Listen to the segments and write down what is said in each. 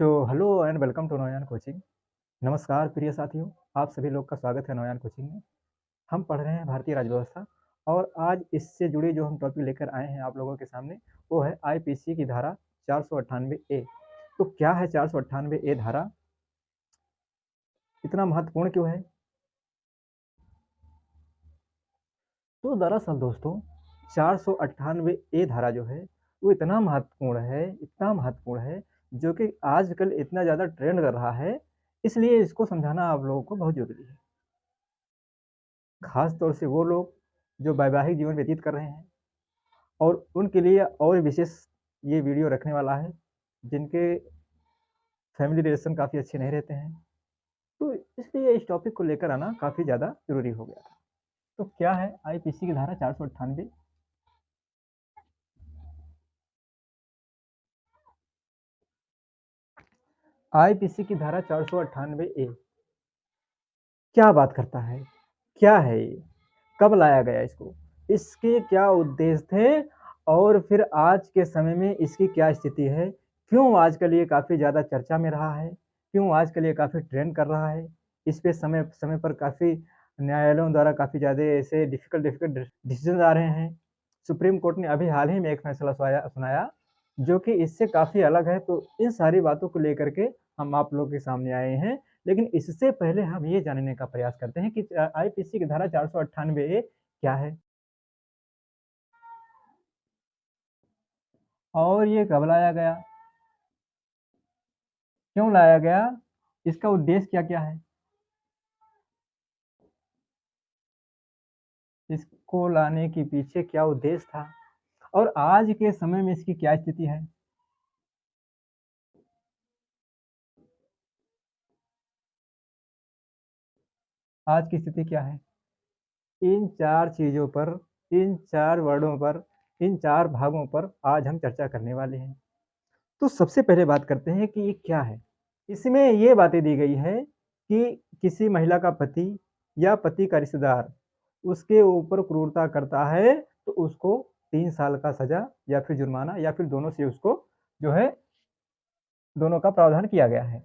So hello and welcome to Nauyan coaching. नमस्कार प्रिय साथियों, आप सभी लोग का स्वागत है नौयान कोचिंग में। हम पढ़ रहे हैं भारतीय राज्य और आज इससे जुड़े जो हम टॉपिक लेकर आए हैं आप लोगों के सामने वो है आईपीसी की धारा 498 ए। तो क्या है 498 ए धारा, इतना महत्वपूर्ण क्यों है? तो दरअसल दोस्तों 498 ए धारा जो है वो इतना महत्वपूर्ण है जो कि आजकल इतना ज़्यादा ट्रेंड कर रहा है, इसलिए इसको समझाना आप लोगों को बहुत ज़रूरी है। खास तौर से वो लोग जो वैवाहिक जीवन व्यतीत कर रहे हैं और उनके लिए और विशेष ये वीडियो रखने वाला है जिनके फैमिली रिलेशन काफ़ी अच्छे नहीं रहते हैं। तो इसलिए इस टॉपिक को लेकर आना काफ़ी ज़्यादा ज़रूरी हो गया था। तो क्या है आईपीसी की धारा 498? आईपीसी की धारा 498 ए क्या बात करता है? क्या है ये? कब लाया गया इसको? इसके क्या उद्देश्य थे? और फिर आज के समय में इसकी क्या स्थिति है? क्यों आजकल ये काफ़ी ज़्यादा चर्चा में रहा है? क्यों आजकल ये काफ़ी ट्रेंड कर रहा है? इस पे समय समय पर काफ़ी न्यायालयों द्वारा काफ़ी ज़्यादा ऐसे डिफ़िकल्ट डिसीज़न आ रहे हैं। सुप्रीम कोर्ट ने अभी हाल ही में एक फैसला सुनाया जो कि इससे काफ़ी अलग है। तो इन सारी बातों को लेकर के हम आप लोगों के सामने आए हैं। लेकिन इससे पहले हम ये जानने का प्रयास करते हैं कि आईपीसी की धारा 498 ए क्या है? और ये कब लाया गया? क्यों लाया गया? इसका उद्देश्य क्या-क्या है? इसको लाने के पीछे क्या उद्देश्य था? और आज के समय में इसकी क्या स्थिति है? आज की स्थिति क्या है? इन 4 चीज़ों पर, इन 4 वर्डों पर, इन 4 भागों पर आज हम चर्चा करने वाले हैं। तो सबसे पहले बात करते हैं कि ये क्या है? इसमें ये बातें दी गई है कि किसी महिला का पति या पति का रिश्तेदार उसके ऊपर क्रूरता करता है तो उसको 3 साल का सज़ा या फिर जुर्माना या फिर दोनों से उसको जो है दोनों का प्रावधान किया गया है।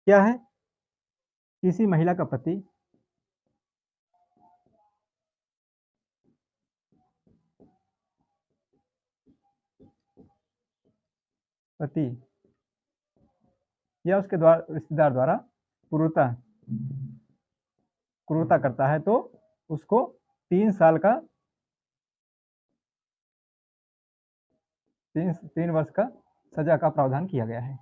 क्या है? किसी महिला का पति या उसके रिश्तेदार द्वारा क्रूरता क्रूरता करता है तो उसको 3 साल का 3 वर्ष का सज़ा का प्रावधान किया गया है।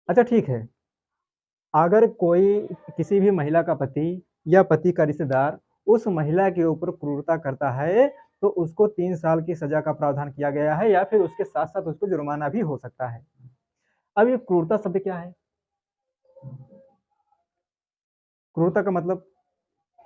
अच्छा ठीक है। अगर कोई किसी भी महिला का पति या पति का रिश्तेदार उस महिला के ऊपर क्रूरता करता है तो उसको 3 साल की सज़ा का प्रावधान किया गया है या फिर उसके साथ-साथ उसको जुर्माना भी हो सकता है। अब ये क्रूरता शब्द क्या है? क्रूरता का मतलब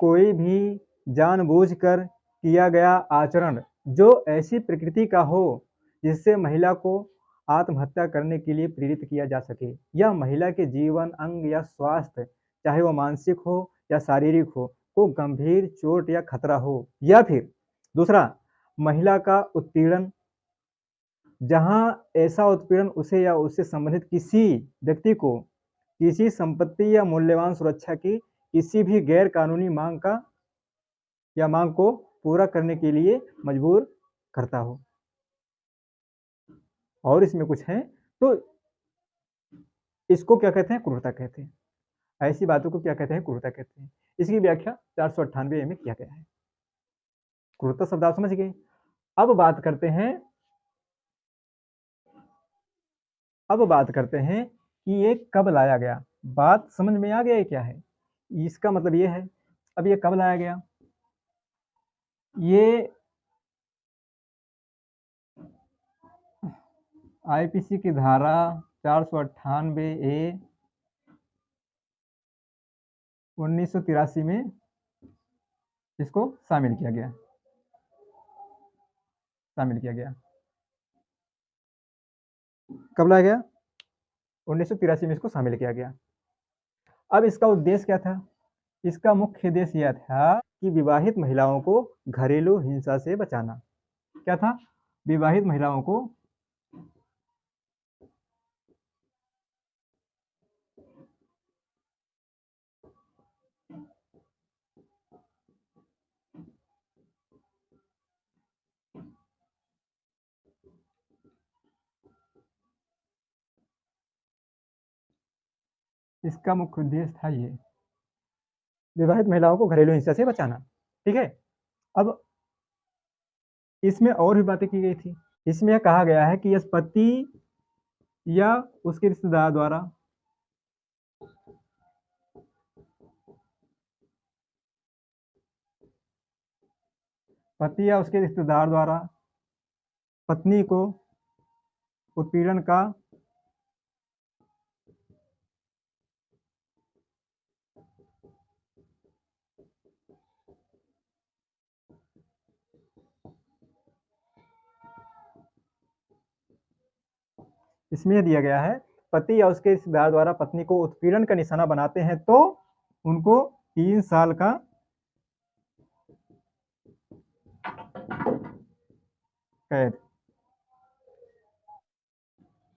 कोई भी जानबूझकर किया गया आचरण जो ऐसी प्रकृति का हो जिससे महिला को आत्महत्या करने के लिए प्रेरित किया जा सके या महिला के जीवन अंग या स्वास्थ्य चाहे वो मानसिक हो या शारीरिक हो को गंभीर चोट या खतरा हो या फिर दूसरा महिला का उत्पीड़न जहां ऐसा उत्पीड़न उसे या उससे संबंधित किसी व्यक्ति को किसी संपत्ति या मूल्यवान सुरक्षा की किसी भी गैर कानूनी मांग को पूरा करने के लिए मजबूर करता हो। और इसमें कुछ है तो इसको क्या कहते हैं? क्रूरता कहते हैं। ऐसी बातों को क्या कहते हैं? क्रूरता कहते हैं। इसकी व्याख्या 498 ए में किया गया है। क्रूरता शब्द आप समझ गए। अब बात करते हैं कि ये कब लाया गया। बात समझ में आ गया है क्या है? इसका मतलब ये है, अब ये कब लाया गया? ये आईपीसी की धारा 498 ए 1983 में इसको शामिल किया गया। कब लाया गया? 1983 में इसको शामिल किया गया। अब इसका उद्देश्य क्या था? इसका मुख्य उद्देश्य यह था कि विवाहित महिलाओं को घरेलू हिंसा से बचाना। क्या था? विवाहित महिलाओं को इसका मुख्य उद्देश्य था ये, विवाहित महिलाओं को घरेलू हिंसा से बचाना। ठीक है, अब इसमें और भी बातें की गई थी। इसमें यह कहा गया है कि यह पति या उसके रिश्तेदार द्वारा पति या उसके रिश्तेदार द्वारा पत्नी को उत्पीड़न का इसमें दिया गया है, पति या उसके रिश्तेदार द्वारा पत्नी को उत्पीड़न का निशाना बनाते हैं तो उनको 3 साल का कैद,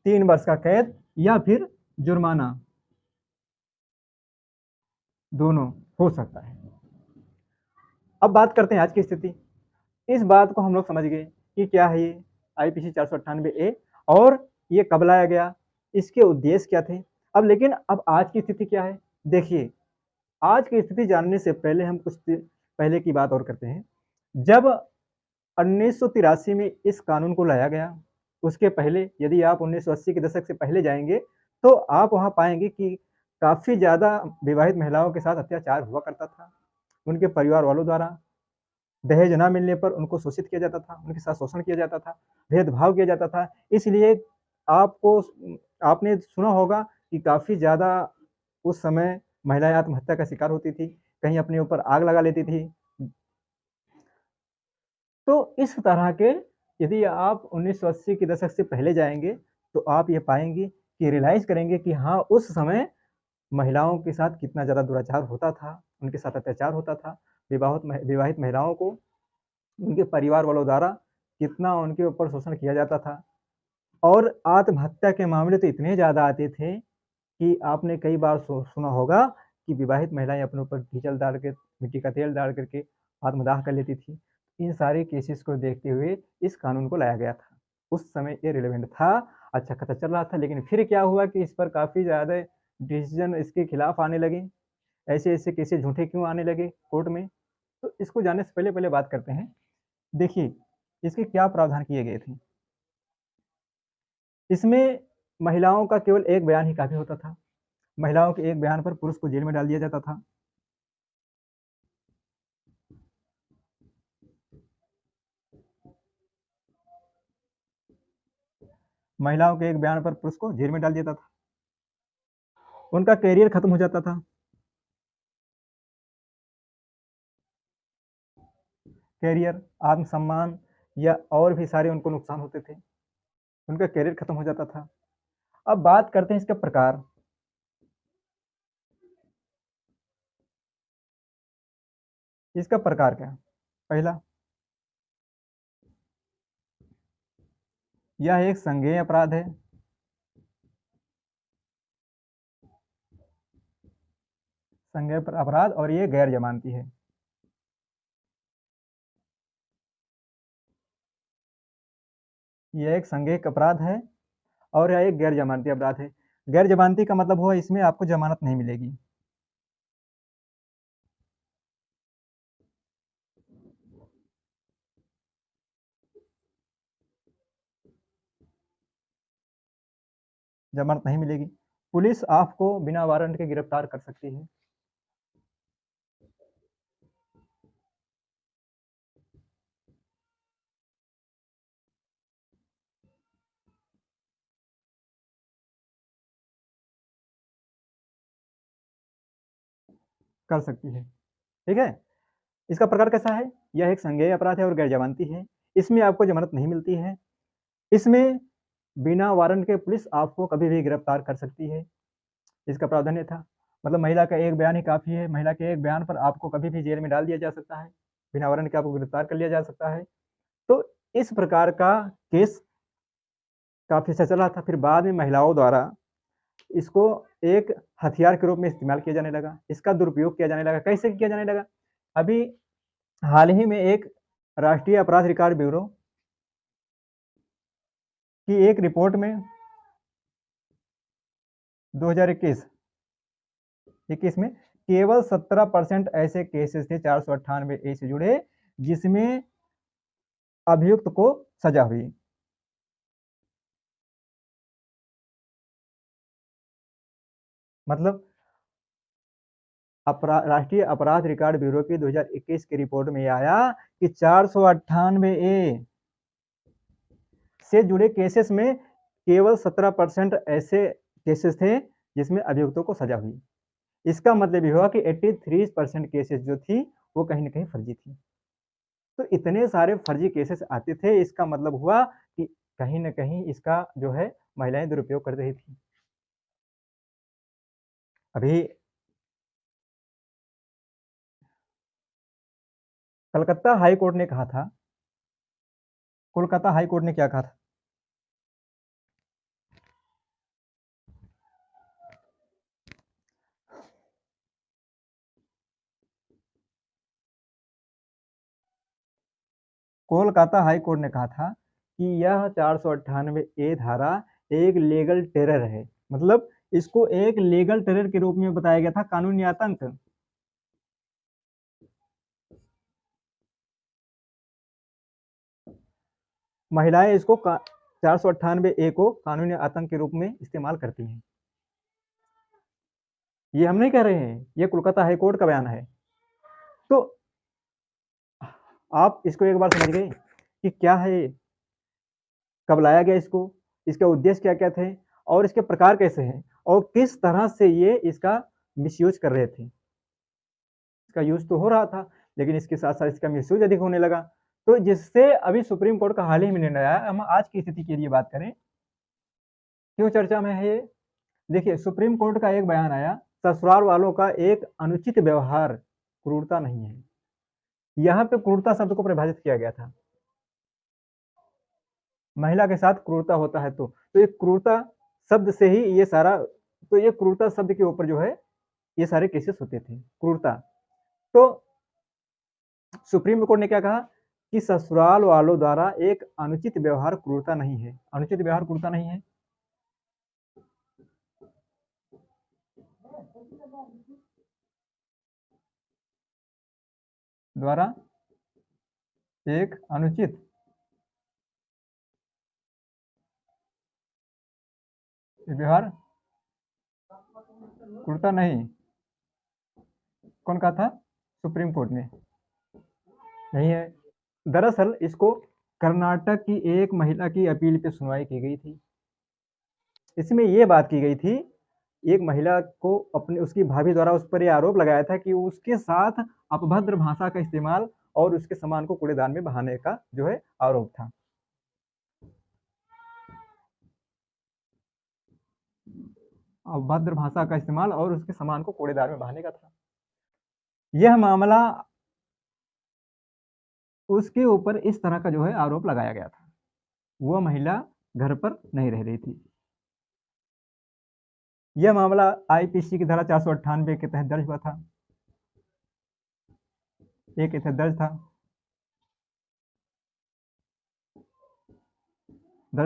3 वर्ष का कैद या फिर जुर्माना, दोनों हो सकता है। अब बात करते हैं आज की स्थिति। इस बात को हम लोग समझ गए कि क्या है ये आईपीसी 498 ए और ये कब लाया गया, इसके उद्देश्य क्या थे। अब लेकिन अब आज की स्थिति क्या है, देखिए आज की स्थिति जानने से पहले हम कुछ पहले की बात और करते हैं। जब 1983 में इस कानून को लाया गया, उसके पहले यदि आप 1980 के दशक से पहले जाएंगे तो आप वहां पाएंगे कि काफी ज्यादा विवाहित महिलाओं के साथ अत्याचार हुआ करता था। उनके परिवार वालों द्वारा दहेज ना मिलने पर उनको शोषित किया जाता था, उनके साथ शोषण किया जाता था, भेदभाव किया जाता था। इसलिए आपको आपने सुना होगा कि काफ़ी ज़्यादा उस समय महिलाएं आत्महत्या का शिकार होती थी, कहीं अपने ऊपर आग लगा लेती थी। तो इस तरह के यदि आप 1980 के दशक से पहले जाएंगे तो आप ये पाएंगे कि रियलाइज़ करेंगे कि हाँ, उस समय महिलाओं के साथ कितना ज़्यादा दुराचार होता था, उनके साथ अत्याचार होता था। विवाहित महिलाओं को उनके परिवार वालों द्वारा कितना उनके ऊपर शोषण किया जाता था और आत्महत्या के मामले तो इतने ज़्यादा आते थे कि आपने कई बार सुना होगा कि विवाहित महिलाएं अपने ऊपर डीजल डाल के, मिट्टी का तेल डाल करके आत्मदाह कर लेती थी। इन सारे केसेस को देखते हुए इस कानून को लाया गया था। उस समय ये रिलेवेंट था, अच्छा खासा चल रहा था, लेकिन फिर क्या हुआ कि इस पर काफ़ी ज़्यादा डिसीजन इसके खिलाफ आने लगे। ऐसे ऐसे केसेस झूठे क्यों आने लगे कोर्ट में, तो इसको जानने से पहले पहले बात करते हैं। देखिए, इसके क्या प्रावधान किए गए थे। इसमें महिलाओं का केवल एक बयान ही काफ़ी होता था। महिलाओं के एक बयान पर पुरुष को जेल में डाल दिया जाता था। महिलाओं के एक बयान पर पुरुष को जेल में डाल दिया जाता था। उनका करियर खत्म हो जाता था। करियर, आत्मसम्मान या और भी सारे उनको नुकसान होते थे। उनका करियर खत्म हो जाता था। अब बात करते हैं इसके प्रकार। इसका प्रकार क्या? पहला, यह एक संज्ञेय अपराध है। संज्ञेय अपराध और ये गैर जमानती है। यह एक संज्ञेय अपराध है और यह एक गैर जमानती अपराध है। गैर जमानती का मतलब हुआ इसमें आपको जमानत नहीं मिलेगी। जमानत नहीं मिलेगी। पुलिस आपको बिना वारंट के गिरफ्तार कर सकती है। कर सकती है। ठीक है, इसका प्रकार कैसा है? यह एक संज्ञेय अपराध है और गैर जमानती है। इसमें आपको जमानत नहीं मिलती है। इसमें बिना वारंट के पुलिस आपको कभी भी गिरफ्तार कर सकती है। इसका प्रावधान ये था, मतलब महिला का एक बयान ही काफ़ी है। महिला के एक बयान पर आपको कभी भी जेल में डाल दिया जा सकता है, बिना वारंट के आपको गिरफ्तार कर लिया जा सकता है। तो इस प्रकार का केस काफ़ी अच्छा चला था। फिर बाद में महिलाओं द्वारा इसको एक हथियार के रूप में इस्तेमाल किया जाने लगा। इसका दुरुपयोग किया जाने लगा। कैसे किया जाने लगा? अभी हाल ही में एक राष्ट्रीय अपराध रिकॉर्ड ब्यूरो की एक रिपोर्ट में 2021 ये किसमें केवल 17% ऐसे केसेस थे 498A से जुड़े जिसमें अभियुक्त को सजा हुई। मतलब राष्ट्रीय अपराध रिकॉर्ड ब्यूरो की 2021 की रिपोर्ट में आया कि 498A से जुड़े केसेस में केवल 17% ऐसे केसेस थे जिसमें अभियुक्तों को सजा हुई। इसका मतलब ये हुआ कि 83% केसेस जो थी वो कहीं ना कहीं फर्जी थी। तो इतने सारे फर्जी केसेस आते थे, इसका मतलब हुआ कि कहीं ना कहीं इसका जो है महिलाएं दुरुपयोग कर रही थी। अभी कलकत्ता हाई कोर्ट ने कहा था, कोलकाता हाई कोर्ट ने क्या कहा था? कोलकाता हाई कोर्ट ने कहा था कि यह 498A धारा एक लीगल टेरर है। मतलब इसको एक लीगल टेरर के रूप में बताया गया था, कानूनी आतंक। महिलाएं इसको 498A को कानूनी आतंक के रूप में इस्तेमाल करती हैं। ये हम नहीं कह रहे हैं, ये कोलकाता हाई कोर्ट का बयान है। तो आप इसको एक बार समझ गए कि क्या है ये, कब लाया गया इसको, इसके उद्देश्य क्या क्या थे और इसके प्रकार कैसे हैं और किस तरह से ये इसका मिसयूज कर रहे थे। इसका यूज तो हो रहा था लेकिन इसके साथ साथ इसका मिसयूज अधिक होने लगा। तो जिससे अभी सुप्रीम कोर्ट का हाल ही में निर्णय आया। हम आज की स्थिति के लिए बात करें, क्यों चर्चा में है ये? देखिए, सुप्रीम कोर्ट का एक बयान आया, ससुराल वालों का एक अनुचित व्यवहार क्रूरता नहीं है। यहाँ पे क्रूरता शब्द को परिभाषित किया गया था, महिला के साथ क्रूरता होता है तो ये क्रूरता शब्द से ही ये सारा, तो ये क्रूरता शब्द के ऊपर जो है ये सारे केसेस होते थे, क्रूरता। तो सुप्रीम कोर्ट ने क्या कहा कि ससुराल वालों द्वारा एक अनुचित व्यवहार क्रूरता नहीं है। अनुचित व्यवहार क्रूरता नहीं है। द्वारा एक अनुचित व्यवहार क्रूरता नहीं, कौन कहा था? सुप्रीम कोर्ट ने। नहीं है। दरअसल इसको कर्नाटक की एक महिला की अपील पे सुनवाई की गई थी। इसमें यह बात की गई थी, एक महिला को अपने उसकी भाभी द्वारा उस पर यह आरोप लगाया था कि उसके साथ अपभद्र भाषा का इस्तेमाल और उसके सामान को कूड़ेदान में बहाने का जो है आरोप था। अभद्र भाषा का इस्तेमाल और उसके सामान को कूड़ेदान में बहाने का था। यह मामला उसके ऊपर इस तरह का जो है आरोप लगाया गया था। वह महिला घर पर नहीं रह रही थी। यह मामला आईपीसी की धारा 498 के तहत दर्ज हुआ था, एक के तहत दर्ज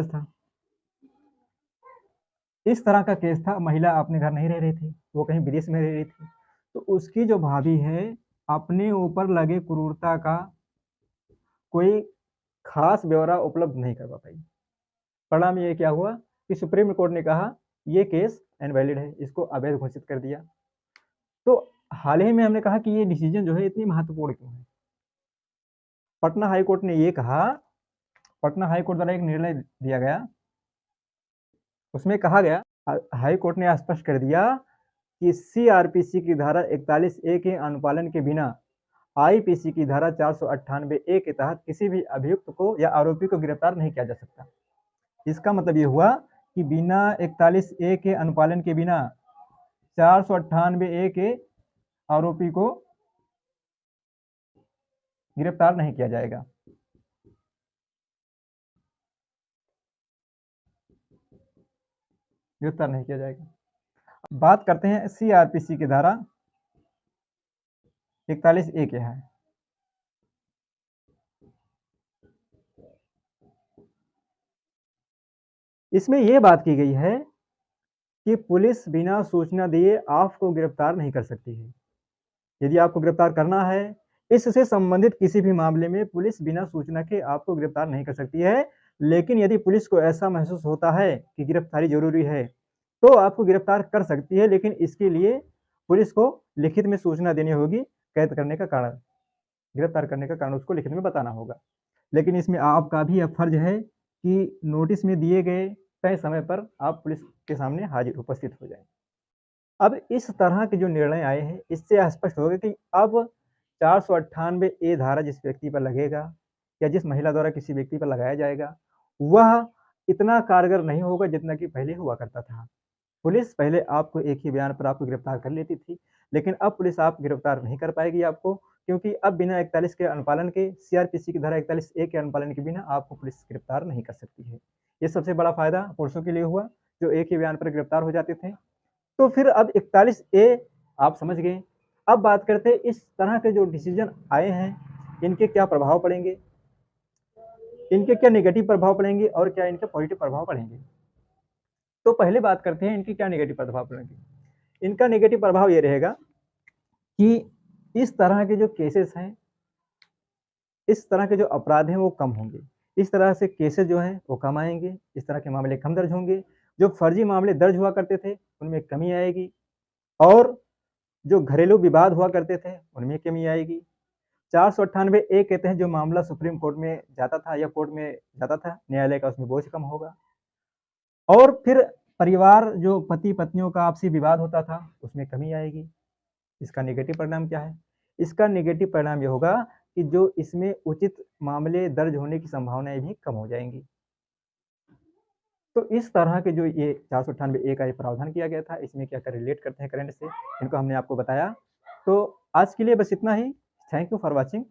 था। इस तरह का केस था, महिला अपने घर नहीं रह रही थी, वो कहीं विदेश में रह रही थी। तो उसकी जो भाभी है अपने ऊपर लगे क्रूरता का कोई खास ब्यौरा उपलब्ध नहीं करवा पाई। परिणाम ये क्या हुआ कि सुप्रीम कोर्ट ने कहा ये केस इनवैलिड है, इसको अवैध घोषित कर दिया। तो हाल ही में हमने कहा कि ये डिसीजन जो है इतनी महत्वपूर्ण क्यों है? पटना हाई कोर्ट ने ये कहा, पटना हाई कोर्ट द्वारा एक निर्णय दिया गया, उसमें कहा गया, हाई कोर्ट ने स्पष्ट कर दिया कि सीआरपीसी की धारा 41A के अनुपालन के बिना आईपीसी की धारा 498A के तहत किसी भी अभियुक्त को या आरोपी को गिरफ्तार नहीं किया जा सकता। इसका मतलब ये हुआ कि बिना 41A के अनुपालन के बिना 498A के आरोपी को गिरफ्तार नहीं किया जाएगा। गिरफ्तार नहीं किया जाएगा। बात करते हैं सीआरपीसी की धारा 41A क्या है। इसमें यह बात की गई है कि पुलिस बिना सूचना दिए आपको गिरफ्तार नहीं कर सकती है। यदि आपको गिरफ्तार करना है, इससे संबंधित किसी भी मामले में पुलिस बिना सूचना के आपको गिरफ्तार नहीं कर सकती है। लेकिन यदि पुलिस को ऐसा महसूस होता है कि गिरफ्तारी ज़रूरी है, तो आपको गिरफ्तार कर सकती है, लेकिन इसके लिए पुलिस को लिखित में सूचना देनी होगी, कैद करने का कारण, गिरफ्तार करने का कारण उसको लिखित में बताना होगा। लेकिन इसमें आपका भी अब फर्ज है कि नोटिस में दिए गए तय समय पर आप पुलिस के सामने हाजिर उपस्थित हो जाएँ। अब इस तरह के जो निर्णय आए हैं, इससे स्पष्ट हो गया कि अब 498 ए धारा जिस व्यक्ति पर लगेगा या जिस महिला द्वारा किसी व्यक्ति पर लगाया जाएगा, वह इतना कारगर नहीं होगा जितना कि पहले हुआ करता था। पुलिस पहले आपको एक ही बयान पर आपको गिरफ्तार कर लेती थी, लेकिन अब पुलिस आप गिरफ्तार नहीं कर पाएगी आपको, क्योंकि अब बिना 41 के अनुपालन के, सीआरपीसी की धारा 41 ए के अनुपालन के बिना आपको पुलिस गिरफ्तार नहीं कर सकती है। ये सबसे बड़ा फ़ायदा पुरुषों के लिए हुआ, जो एक ही बयान पर गिरफ्तार हो जाते थे। तो फिर अब 41 ए आप समझ गए। अब बात करते हैं इस तरह के जो डिसीज़न आए हैं, इनके क्या प्रभाव पड़ेंगे? इनके क्या नेगेटिव प्रभाव पड़ेंगे और क्या इनके पॉजिटिव प्रभाव पड़ेंगे? तो पहले बात करते हैं इनके क्या नेगेटिव प्रभाव पड़ेंगे। इनका नेगेटिव प्रभाव ये रहेगा कि इस तरह के जो केसेस हैं, इस तरह के जो अपराध हैं वो कम होंगे। इस तरह से केसेस जो हैं वो कम आएँगे, इस तरह के मामले कम दर्ज होंगे। जो फर्जी मामले दर्ज हुआ करते थे, उनमें कमी आएगी और जो घरेलू विवाद हुआ करते थे, उनमें कमी आएगी। 498 ए कहते हैं जो मामला सुप्रीम कोर्ट में जाता था या कोर्ट में जाता था, न्यायालय का उसमें बोझ कम होगा। और फिर परिवार जो पति-पत्नियों का आपसी विवाद होता था, उसमें कमी आएगी। इसका नेगेटिव परिणाम क्या है? इसका नेगेटिव परिणाम ये होगा कि जो इसमें उचित मामले दर्ज होने की संभावनाएँ भी कम हो जाएँगी। तो इस तरह के जो ये 498 ए का ये प्रावधान किया गया था, इसमें क्या-क्या रिलेट करते हैं करंट से, इनको हमने आपको बताया। तो आज के लिए बस इतना ही। Thank you for watching.